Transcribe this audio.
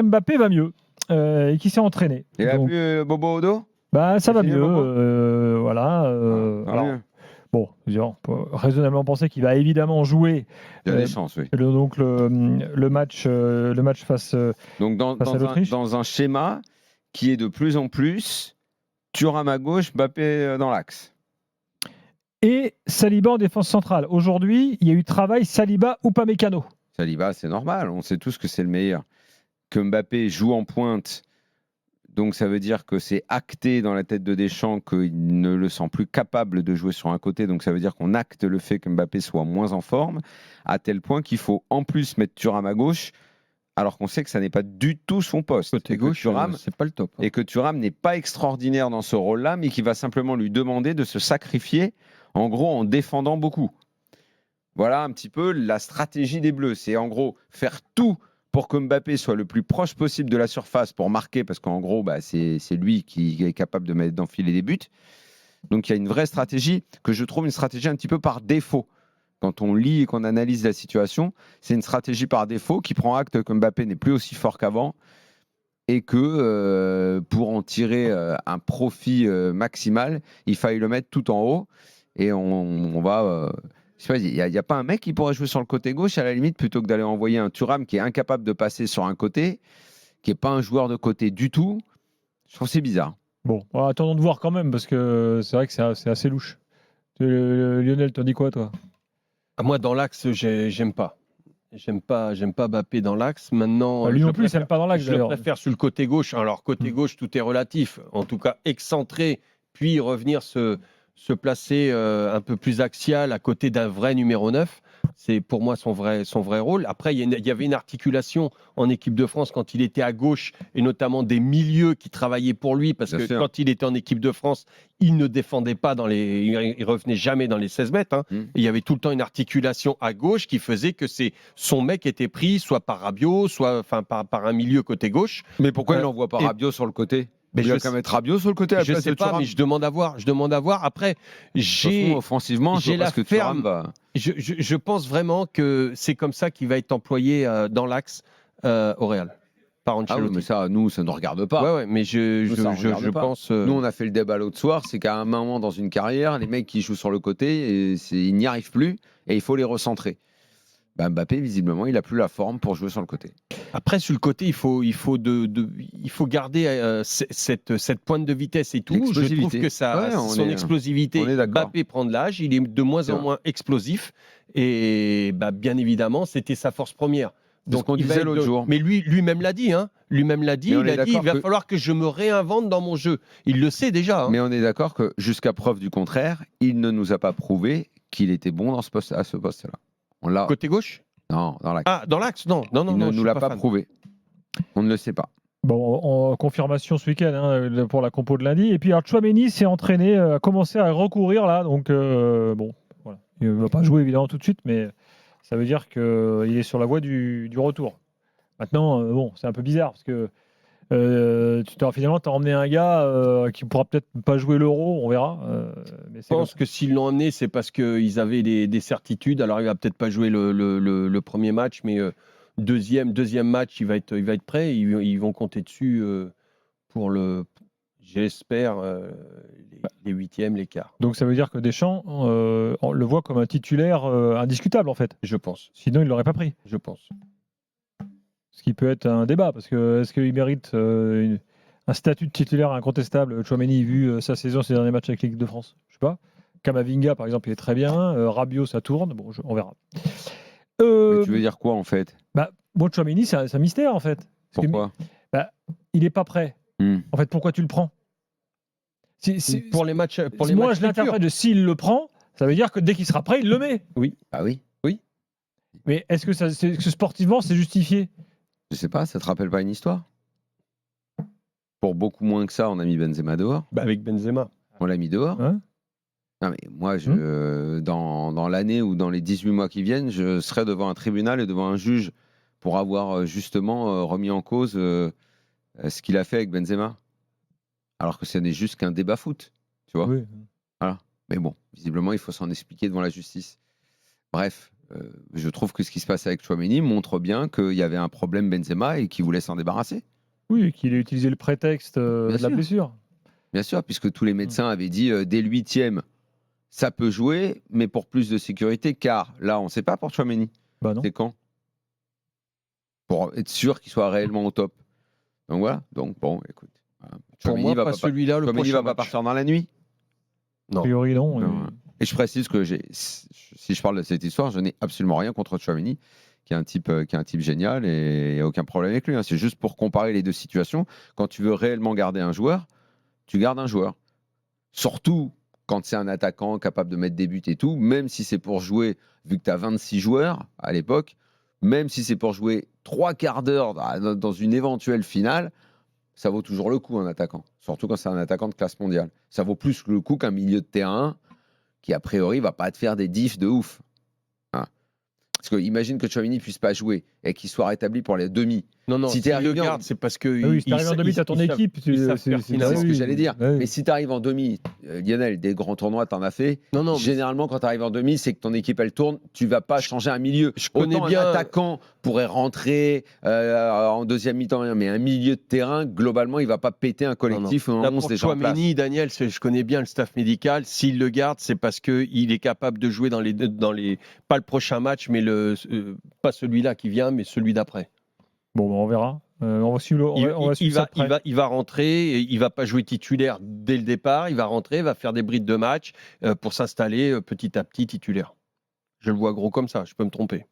Mbappé va mieux et qui s'est entraîné. Il a Donc, plus Bobo au dos. ça c'est va fini, mieux. Bobo Voilà. Tant Alors, mieux. bon, on peut raisonnablement penser qu'il va évidemment jouer Il y a des chances, oui. le match face Donc à l'Autriche. dans un schéma qui est de plus en plus Thuram à gauche, Mbappé dans l'axe. Et Saliba en défense centrale. Aujourd'hui, il y a eu travail Saliba ou Upamecano. Saliba, c'est normal, on sait tous que c'est le meilleur. Que Mbappé joue en pointe, donc ça veut dire que c'est acté dans la tête de Deschamps qu'il ne le sent plus capable de jouer sur un côté, donc ça veut dire qu'on acte le fait que Mbappé soit moins en forme, à tel point qu'il faut en plus mettre Thuram à gauche, alors qu'on sait que ça n'est pas du tout son poste. Côté gauche, c'est pas le top. Et que Thuram n'est pas extraordinaire dans ce rôle-là, mais qui va simplement lui demander de se sacrifier, en gros en défendant beaucoup. Voilà un petit peu la stratégie des Bleus. C'est en gros faire tout pour que Mbappé soit le plus proche possible de la surface pour marquer, parce qu'en gros, c'est lui qui est capable d'enfiler des buts. Donc il y a une vraie stratégie que je trouve une stratégie un petit peu par défaut. Quand on lit et qu'on analyse la situation, c'est une stratégie par défaut qui prend acte que Mbappé n'est plus aussi fort qu'avant et que pour en tirer un profit maximal, il faille le mettre tout en haut et on va... il n'y a pas un mec qui pourrait jouer sur le côté gauche à la limite plutôt que d'aller envoyer un Thuram qui est incapable de passer sur un côté, qui n'est pas un joueur de côté du tout. Je trouve que c'est bizarre. Bon, attendons de voir quand même parce que c'est vrai que c'est assez louche. Lionel, t'en dis quoi toi? Moi, dans l'axe, j'aime pas. J'aime pas Mbappé dans l'axe. Maintenant, lui non plus, il n'aime pas dans l'axe. Je le préfère sur le côté gauche. Alors, côté gauche, tout est relatif. En tout cas, excentré, puis revenir se placer un peu plus axial à côté d'un vrai numéro 9. C'est pour moi son vrai rôle. Après, il y avait une articulation en équipe de France quand il était à gauche et notamment des milieux qui travaillaient pour lui parce Bien que sûr. quand il était en équipe de France, il ne défendait pas il revenait jamais dans les 16 mètres. Hein. Il y avait tout le temps une articulation à gauche qui faisait que son mec était pris soit par Rabiot, soit par un milieu côté gauche. Mais pourquoi il n'envoie pas Rabiot sur le côté? Mais il va quand même mettre Rabiot sur le côté à la je place sais de pas, Thuram. mais je demande à voir. Après, offensivement, j'ai la que ferme. Thuram va... Je pense vraiment que c'est comme ça qu'il va être employé dans l'axe au Real. Par Ancelotti. Ah oui, mais ça, nous, ça ne nous regarde pas. Ouais, mais je pense. Nous, on a fait le débat l'autre soir, c'est qu'à un moment dans une carrière, les mecs qui jouent sur le côté, ils n'y arrivent plus et il faut les recentrer. Mbappé, visiblement, il n'a plus la forme pour jouer sur le côté. Après, sur le côté, il faut garder cette pointe de vitesse et tout. Je trouve que son explosivité, Mbappé prend de l'âge, il est de moins en moins explosif. Et bien évidemment, c'était sa force première. Donc, on disait l'autre jour. Mais lui-même l'a dit. Hein. Lui-même l'a dit. Il a dit il va falloir que je me réinvente dans mon jeu. Il le sait déjà. Hein. Mais on est d'accord que jusqu'à preuve du contraire, il ne nous a pas prouvé qu'il était bon à ce poste-là. Côté gauche ? Non, dans l'axe. Ah, dans l'axe ? Non. Il ne nous l'a pas prouvé. On ne le sait pas. Bon, en confirmation ce week-end pour la compo de lundi. Et puis, Tchouaméni s'est entraîné, a commencé à recourir là. Donc, voilà. Il ne va pas jouer évidemment tout de suite, mais ça veut dire qu'il est sur la voie du retour. Maintenant, c'est un peu bizarre parce que finalement, tu as emmené un gars qui pourra peut-être pas jouer l'Euro, on verra. Mais je pense que s'ils l'ont emmené, c'est parce qu'ils avaient des certitudes. Alors, il va peut-être pas jouer le premier match, mais deuxième match, il va être prêt. Ils vont compter dessus pour j'espère, les huitièmes, les quarts. Donc, ça veut dire que Deschamps on le voit comme un titulaire indiscutable, en fait. Je pense. Sinon, il ne l'aurait pas pris. Je pense. Ce qui peut être un débat, parce que est-ce qu'il mérite un statut de titulaire incontestable, Tchouaméni, vu sa saison, ses derniers matchs avec l'équipe de France? Je sais pas. Kamavinga, par exemple, il est très bien. Rabiot, ça tourne. Bon, on verra. Mais tu veux dire quoi, en fait? Tchouaméni, c'est un mystère, en fait. Pourquoi? Il n'est pas prêt. En fait, pourquoi tu le prends? Pour les matchs. Moi, je l'interprète de s'il le prend, ça veut dire que dès qu'il sera prêt, il le met. Oui. Ah oui. Mais est-ce que sportivement, c'est justifié? Je sais pas, ça te rappelle pas une histoire? Pour beaucoup moins que ça, on a mis Benzema dehors. Avec Benzema. On l'a mis dehors. Hein? Non, mais moi, dans l'année ou dans les 18 mois qui viennent, je serai devant un tribunal et devant un juge pour avoir justement remis en cause ce qu'il a fait avec Benzema. Alors que ce n'est juste qu'un débat foot, tu vois. Oui. Voilà. Mais bon, visiblement, il faut s'en expliquer devant la justice. Bref, je trouve que ce qui se passe avec Tchouaméni montre bien qu'il y avait un problème Benzema et qu'il voulait s'en débarrasser. Oui, qu'il ait utilisé le prétexte de la sûr. blessure. Bien sûr, puisque tous les médecins avaient dit dès le 8e, ça peut jouer, mais pour plus de sécurité, car là, on ne sait pas pour Tchouaméni. Bah non. C'est quand? Pour être sûr qu'il soit réellement au top. Donc voilà. Donc bon, écoute. Voilà. Pour moi, pas celui-là, le Tchouaméni prochain va pas match. partir dans la nuit. A Non. priori, non. Non. Et je précise que si je parle de cette histoire, je n'ai absolument rien contre Tchouaméni, qui est un type génial et il n'y a aucun problème avec lui. Hein. C'est juste pour comparer les deux situations. Quand tu veux réellement garder un joueur, tu gardes un joueur. Surtout quand c'est un attaquant capable de mettre des buts et tout, même si c'est pour jouer, vu que tu as 26 joueurs à l'époque, même si c'est pour jouer 3/4 d'heure dans une éventuelle finale, ça vaut toujours le coup un attaquant. Surtout quand c'est un attaquant de classe mondiale. Ça vaut plus le coup qu'un milieu de terrain qui, a priori, va pas te faire des diffs de ouf. Hein. Parce que imagine que Tchouaméni puisse pas jouer et qu'il soit rétabli pour les demi. Non, Si si t'es tu le arrivé en- gardes, c'est parce que. Ah oui, si t'arrives en demi, t'as ton équipe. ils savent C'est pertinemment. ce que j'allais dire. Ouais. Mais si tu arrives en demi, Lionel, des grands tournois, t'en as fait. Non, non, mais Généralement, quand tu arrives en demi, c'est que ton équipe, elle tourne. Tu vas pas changer un milieu. je connais Autant bien- un attaquant pourrait rentrer en deuxième mi-temps, mais un milieu de terrain, globalement, il va pas péter un collectif ou un Là, 11 pour déjà en place. Tchouaméni, Daniel, je connais bien le staff médical. S'il le garde, c'est parce qu'il est capable de jouer dans les pas le prochain match, mais pas celui-là qui vient, mais celui d'après. Bon, on verra. On va suivre, on va suivre ça de près. Il va rentrer, et il va pas jouer titulaire dès le départ. Il va rentrer, il va faire des brides de match pour s'installer petit à petit titulaire. Je le vois gros comme ça, je peux me tromper.